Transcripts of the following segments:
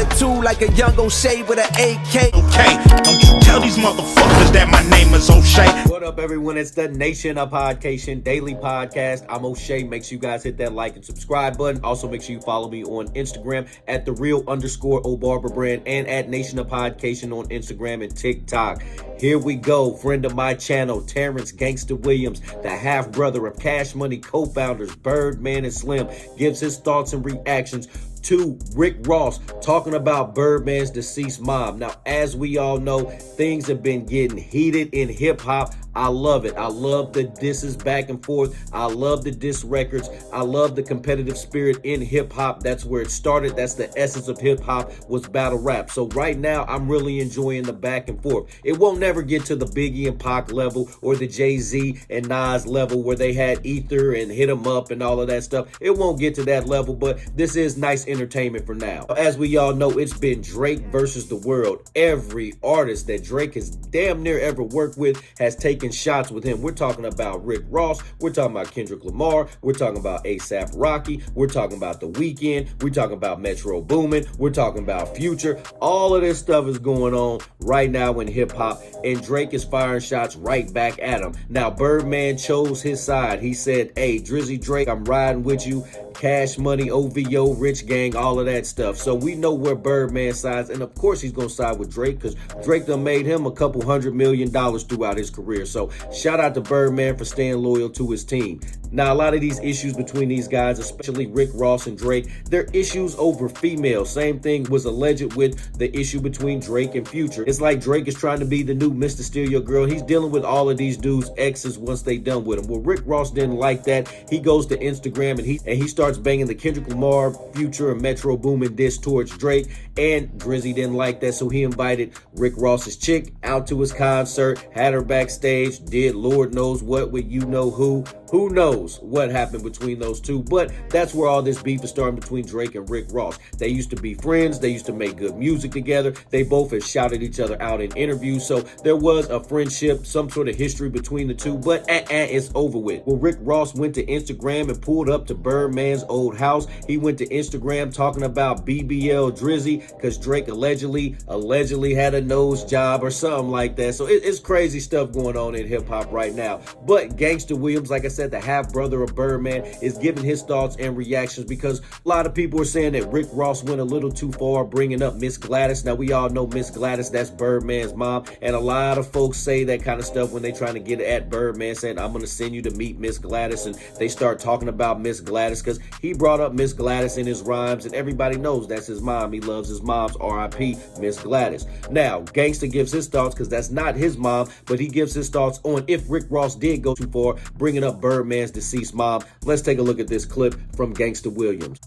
attitude like a young O'Shea with an AK. Okay, don't you tell these motherfuckers that my name is O'Shea. What up, everyone? It's the Nation of Podcation Daily Podcast. I'm O'Shea. Make sure you guys hit that like and subscribe button. Also, make sure you follow me on Instagram at @the_real_O'Barber and at Nation of Podcation on Instagram and TikTok. Here we go. Friend of my channel, Terrence Gangsta Williams, the half brother of Cash Money co-founders Birdman and Slim, gives his thoughts and reactions to Rick Ross talking about Birdman's deceased mom. Now, as we all know, things have been getting heated in hip hop. I love it. I love the disses back and forth. I love the diss records. I love the competitive spirit in hip hop. That's where it started. That's the essence of hip hop, was battle rap. So right now, I'm really enjoying the back and forth. It won't never get to the Biggie and Pac level or the Jay-Z and Nas level where they had Ether and Hit 'Em Up and all of that stuff. It won't get to that level, but this is nice entertainment for now. As we all know, it's been Drake versus the world. Every artist that Drake has damn near ever worked with has taken shots with him. We're talking about Rick Ross. We're talking about Kendrick Lamar. We're talking about A$AP Rocky. We're talking about The Weeknd. We're talking about Metro Boomin. We're talking about Future. All of this stuff is going on right now in hip hop, and Drake is firing shots right back at him. Now, Birdman chose his side. He said, hey, Drizzy Drake, I'm riding with you. Cash Money, OVO, Rich Gang, all of that stuff. So we know where Birdman sides, and of course he's going to side with Drake because Drake done made him a couple $100 million throughout his career. So shout out to Birdman for staying loyal to his team. Now, a lot of these issues between these guys, especially Rick Ross and Drake, they're issues over females. Same thing was alleged with the issue between Drake and Future. It's like Drake is trying to be the new Mr. Steal Your Girl. He's dealing with all of these dudes' exes once they done with him. Well, Rick Ross didn't like that. He goes to Instagram and he starts banging the Kendrick Lamar, Future, and Metro Boomin diss towards Drake. And Drizzy didn't like that, so he invited Rick Ross's chick out to his concert, had her backstage, did Lord knows what with you know who. Who knows what happened between those two, but that's where all this beef is starting between Drake and Rick Ross. They used to be friends. They used to make good music together. They both have shouted each other out in interviews, so there was a friendship, some sort of history between the two, but it's over with. Well, Rick Ross went to Instagram and pulled up to Birdman's old house. He went to Instagram talking about BBL Drizzy because Drake allegedly had a nose job or something like that. So it's crazy stuff going on in hip hop right now. But Gangsta Williams, like I said, the half brother of Birdman, is giving his thoughts and reactions because a lot of people are saying that Rick Ross went a little too far bringing up Miss Gladys. Now, we all know Miss Gladys, that's Birdman's mom, and a lot of folks say that kind of stuff when they trying to get at Birdman, saying, I'm going to send you to meet Miss Gladys, and they start talking about Miss Gladys because he brought up Miss Gladys in his rhymes, and everybody knows that's his mom. He loves his mom's RIP, Miss Gladys. Now, Gangsta gives his thoughts because that's not his mom, but he gives his thoughts on if Rick Ross did go too far bringing up Birdman's deceased mom. Let's take a look at this clip from Gangsta Williams.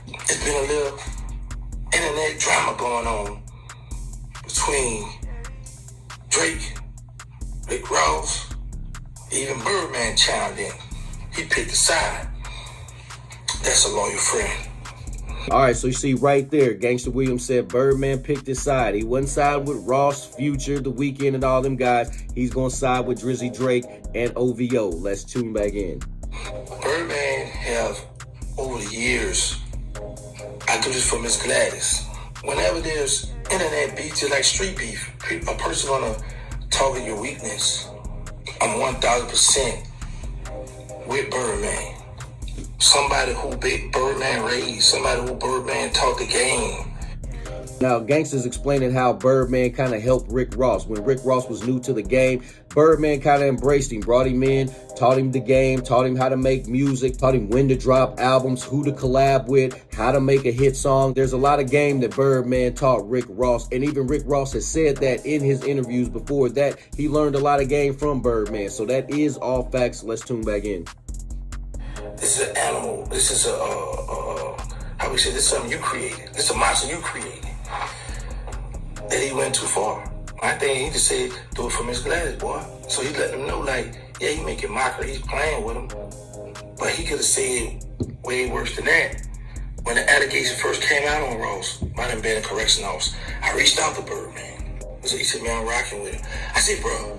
It's been a little internet drama going on between Drake, Rick Ross, even Birdman chimed in. He picked a side. That's a loyal friend. All right, so you see right there, Gangsta Williams said Birdman picked his side. He wasn't side with Ross, Future, The Weeknd, and all them guys. He's going to side with Drizzy Drake and OVO. Let's tune back in. Birdman have, over the years, I do this for Miss Gladys. Whenever there's internet beef, just like street beef, a person want to target your weakness. I'm 1,000% with Birdman. Somebody who Big Birdman raised, somebody who Birdman taught the game. Now, Gangsta's explaining how Birdman kind of helped Rick Ross. When Rick Ross was new to the game, Birdman kind of embraced him, brought him in, taught him the game, taught him how to make music, taught him when to drop albums, who to collab with, how to make a hit song. There's a lot of game that Birdman taught Rick Ross, and even Rick Ross has said that in his interviews before that he learned a lot of game from Birdman. So that is all facts. Let's tune back in. This is an animal. This is how we say, this is something you created. This is a monster you created. That he went too far. I think he just said, do it for Miss Gladys, boy. So he let them know, like, yeah, he making mockery, he's playing with him. But he could have said way worse than that. When the allegation first came out on Ross, might have been a correction officer, I reached out to Birdman. So he said, man, I'm rocking with him. I said, bro,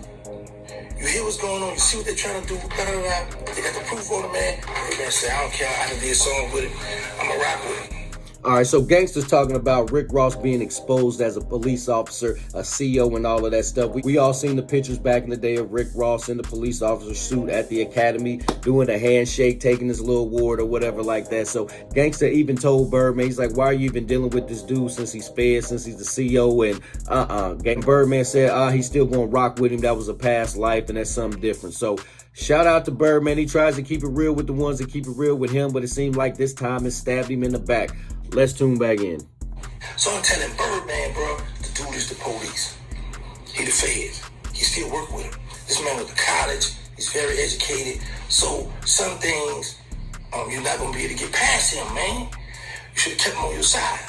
you hear what's going on? You see what they're trying to do? Blah, blah, blah. They got the proof on it, man. Birdman said, I don't care. I done did a song with him. I'm going to rock with him. All right, so Gangsta's talking about Rick Ross being exposed as a police officer, a CO, and all of that stuff. We all seen the pictures back in the day of Rick Ross in the police officer suit at the academy doing a handshake, taking his little award or whatever like that. So Gangsta even told Birdman, he's like, why are you even dealing with this dude since he's fed, since he's the CO? And Birdman said, he's still gonna rock with him. That was a past life and that's something different. So shout out to Birdman. He tries to keep it real with the ones that keep it real with him, but it seemed like this time it stabbed him in the back. Let's tune back in. So I'm telling Birdman, bro, the dude is the police. He the feds. He still work with him. This man went to college. He's very educated. So some things you're not gonna be able to get past him, man. You should have kept him on your side.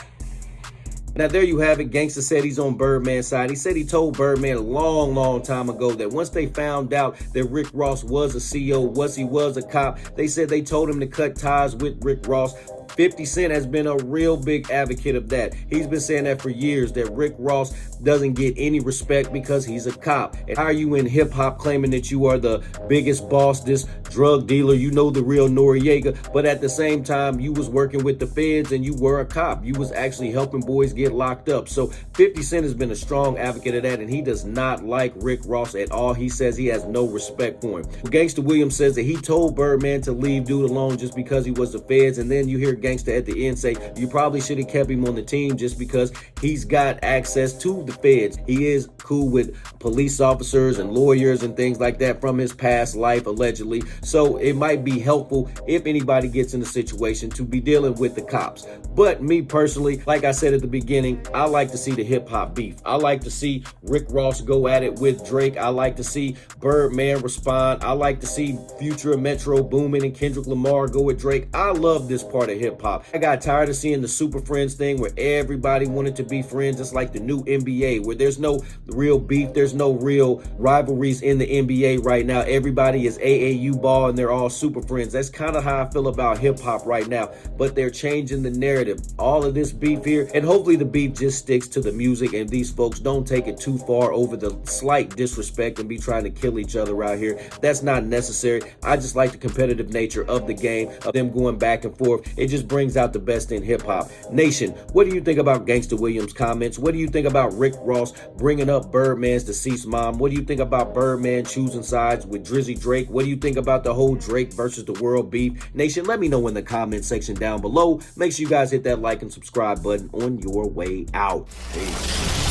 Now, there you have it. Gangsta said he's on Birdman's side. He said he told Birdman a long time ago that once they found out that Rick Ross was a CO, he was a cop, they said they told him to cut ties with Rick Ross. 50 Cent has been a real big advocate of that. He's been saying that for years, that Rick Ross doesn't get any respect because he's a cop. And how are you in hip-hop claiming that you are the biggest boss, this drug dealer, you know the real Noriega, but at the same time, you was working with the feds and you were a cop. You was actually helping boys get locked up. So 50 Cent has been a strong advocate of that, and he does not like Rick Ross at all. He says he has no respect for him. Gangsta Williams says that he told Birdman to leave dude alone just because he was the feds, and then you hear Gangsta at the end say you probably should have kept him on the team just because he's got access to the feds. He is cool with police officers and lawyers and things like that from his past life, allegedly. So it might be helpful if anybody gets in a situation to be dealing with the cops. But me personally, like I said at the beginning, I like to see the hip hop beef. I like to see Rick Ross go at it with Drake. I like to see Birdman respond. I like to see Future and Metro Boomin and Kendrick Lamar go with Drake. I love this part of hip hop. I got tired of seeing the Super Friends thing where everybody wanted to be friends. It's like the new NBA where there's no real beef. There's no real rivalries in the NBA right now. Everybody is AAU ball and they're all super friends. That's kind of how I feel about hip hop right now. But they're changing the narrative. All of this beef here, and hopefully the beef just sticks to the music and these folks don't take it too far over the slight disrespect and be trying to kill each other out here. That's not necessary. I just like the competitive nature of the game, of them going back and forth. It just brings out the best in hip hop. Nation, what do you think about Gangsta Williams' comments? What do you think about Rick Ross bringing up Birdman's deceased mom? What do you think about Birdman choosing sides with Drizzy Drake? What do you think about the whole Drake versus the world beef? Nation, let me know in the comment section down below. Make sure you guys hit that like and subscribe button on your way out. Peace.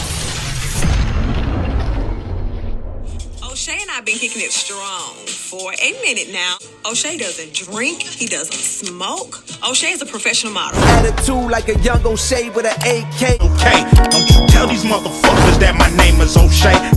O'Shea and I have been kicking it strong for a minute now. O'Shea doesn't drink. He doesn't smoke. O'Shea is a professional model. Attitude like a young O'Shea with an AK. Okay, don't you tell these motherfuckers that my name is O'Shea.